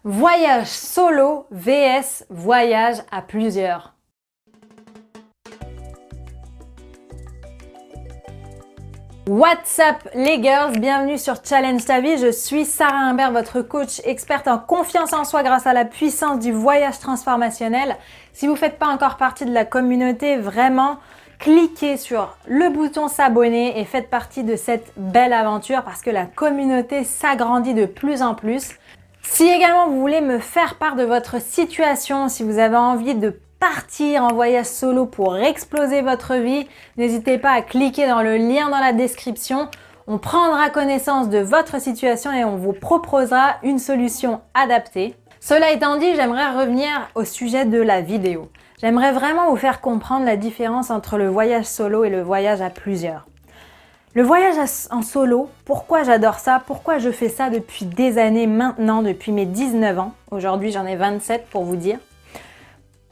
Voyage solo vs voyage à plusieurs. What's up les girls, bienvenue sur Challenge ta vie, je suis Sarah Imbert, votre coach experte en confiance en soi grâce à la puissance du voyage transformationnel. Si vous ne faites pas encore partie de la communauté, vraiment, cliquez sur le bouton s'abonner et faites partie de cette belle aventure parce que la communauté s'agrandit de plus en plus. Si également vous voulez me faire part de votre situation, si vous avez envie de partir en voyage solo pour exploser votre vie, n'hésitez pas à cliquer dans le lien dans la description. On prendra connaissance de votre situation et on vous proposera une solution adaptée. Cela étant dit, j'aimerais revenir au sujet de la vidéo. J'aimerais vraiment vous faire comprendre la différence entre le voyage solo et le voyage à plusieurs. Le voyage en solo, pourquoi j'adore ça? Pourquoi je fais ça depuis des années maintenant, depuis mes 19 ans? Aujourd'hui, j'en ai 27 pour vous dire.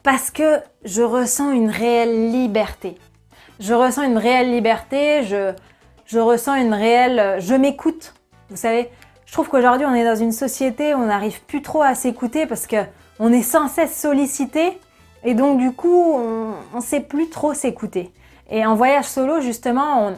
Parce que je ressens une réelle liberté. Je ressens une réelle liberté, je ressens une réelle... Je m'écoute, vous savez. Je trouve qu'aujourd'hui, on est dans une société où on n'arrive plus trop à s'écouter parce qu'on est sans cesse sollicité et donc du coup, on ne sait plus trop s'écouter. Et en voyage solo, justement,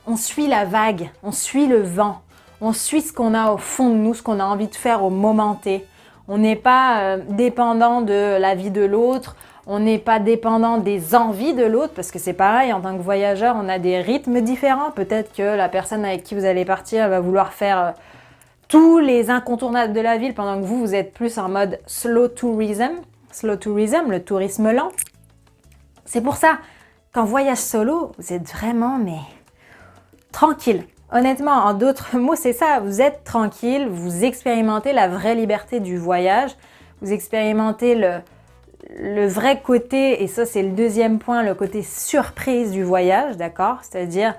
on suit la vague, on suit le vent, on suit ce qu'on a au fond de nous, ce qu'on a envie de faire au moment T. On n'est pas dépendant de la vie de l'autre, on n'est pas dépendant des envies de l'autre, parce que c'est pareil, en tant que voyageur, on a des rythmes différents. Peut-être que la personne avec qui vous allez partir va vouloir faire tous les incontournables de la ville, pendant que vous êtes plus en mode slow tourism, le tourisme lent. C'est pour ça qu'en voyage solo, vous êtes vraiment, mais tranquille. Honnêtement, en d'autres mots, c'est ça, vous êtes tranquille, vous expérimentez la vraie liberté du voyage, vous expérimentez le vrai côté, et ça c'est le deuxième point, le côté surprise du voyage, d'accord? C'est-à-dire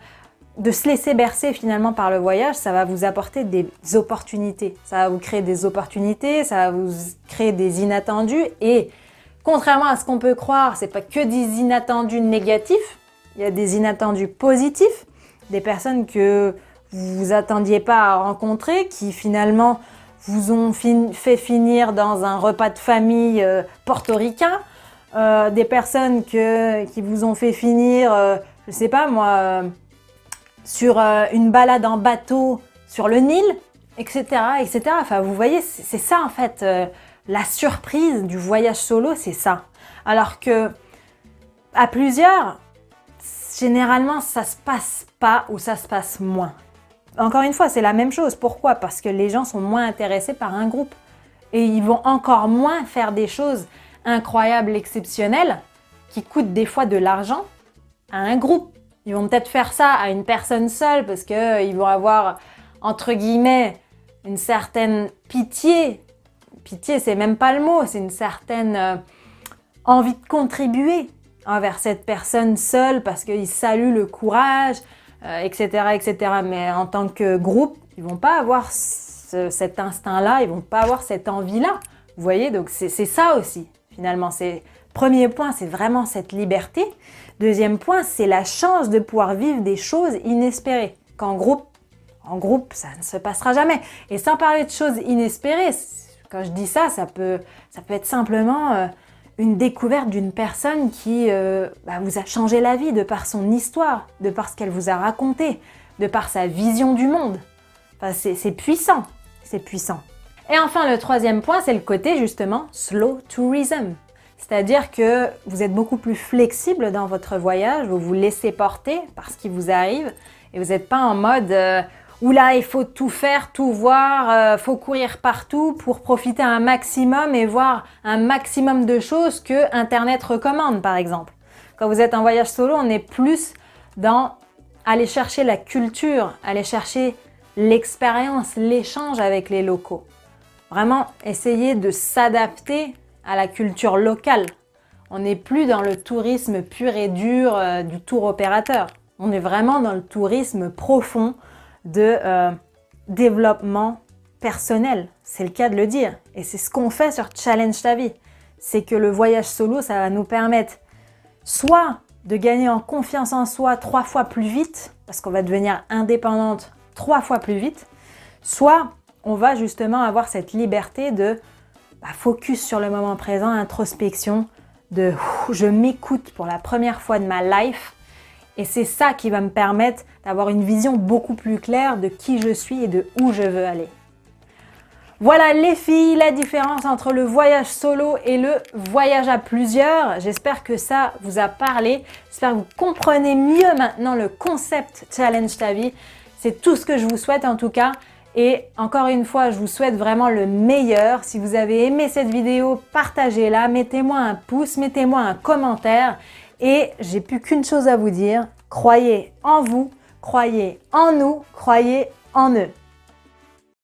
de se laisser bercer finalement par le voyage, ça va vous apporter des opportunités, ça va vous créer des opportunités, ça va vous créer des inattendus, et contrairement à ce qu'on peut croire, c'est pas que des inattendus négatifs, il y a des inattendus positifs, des personnes que vous vous attendiez pas à rencontrer, qui finalement vous ont fait finir dans un repas de famille portoricain, des personnes qui vous ont fait finir, je sais pas moi, sur une balade en bateau sur le Nil, etc., etc. Enfin, vous voyez, c'est ça en fait, la surprise du voyage solo, c'est ça. Alors que à plusieurs, généralement, ça se passe pas ou ça se passe moins. Encore une fois, c'est la même chose. Pourquoi? Parce que les gens sont moins intéressés par un groupe. Et ils vont encore moins faire des choses incroyables, exceptionnelles, qui coûtent des fois de l'argent, à un groupe. Ils vont peut-être faire ça à une personne seule parce qu'ils vont avoir, entre guillemets, une certaine pitié. Pitié, c'est même pas le mot, c'est une certaine envie de contribuer envers cette personne seule parce qu'ils saluent le courage, etc., etc. Mais en tant que groupe, ils vont pas avoir cet instinct-là, ils vont pas avoir cette envie-là. Vous voyez, donc c'est ça aussi, finalement. Premier point, c'est vraiment cette liberté. Deuxième point, c'est la chance de pouvoir vivre des choses inespérées. En groupe, ça ne se passera jamais. Et sans parler de choses inespérées, quand je dis ça, ça peut être simplement une découverte d'une personne qui vous a changé la vie de par son histoire, de par ce qu'elle vous a raconté, de par sa vision du monde. Enfin, c'est puissant, c'est puissant. Et enfin, le troisième point, c'est le côté justement slow tourism. C'est-à-dire que vous êtes beaucoup plus flexible dans votre voyage, vous vous laissez porter par ce qui vous arrive et vous n'êtes pas en mode oula, il faut tout faire, tout voir, faut courir partout pour profiter un maximum et voir un maximum de choses que Internet recommande, par exemple. Quand vous êtes en voyage solo, on est plus dans aller chercher la culture, aller chercher l'expérience, l'échange avec les locaux. Vraiment, essayer de s'adapter à la culture locale. On n'est plus dans le tourisme pur et dur du tour opérateur. On est vraiment dans le tourisme profond de développement personnel. C'est le cas de le dire. Et c'est ce qu'on fait sur Challenge ta vie. C'est que le voyage solo, ça va nous permettre soit de gagner en confiance en soi 3 fois plus vite, parce qu'on va devenir indépendante 3 fois plus vite, soit on va justement avoir cette liberté de focus sur le moment présent, introspection, de je m'écoute pour la première fois de ma life. Et c'est ça qui va me permettre d'avoir une vision beaucoup plus claire de qui je suis et de où je veux aller. Voilà les filles, la différence entre le voyage solo et le voyage à plusieurs. J'espère que ça vous a parlé. J'espère que vous comprenez mieux maintenant le concept Challenge ta vie. C'est tout ce que je vous souhaite en tout cas. Et encore une fois, je vous souhaite vraiment le meilleur. Si vous avez aimé cette vidéo, partagez-la, mettez-moi un pouce, mettez-moi un commentaire. Et j'ai plus qu'une chose à vous dire, croyez en vous, croyez en nous, croyez en eux.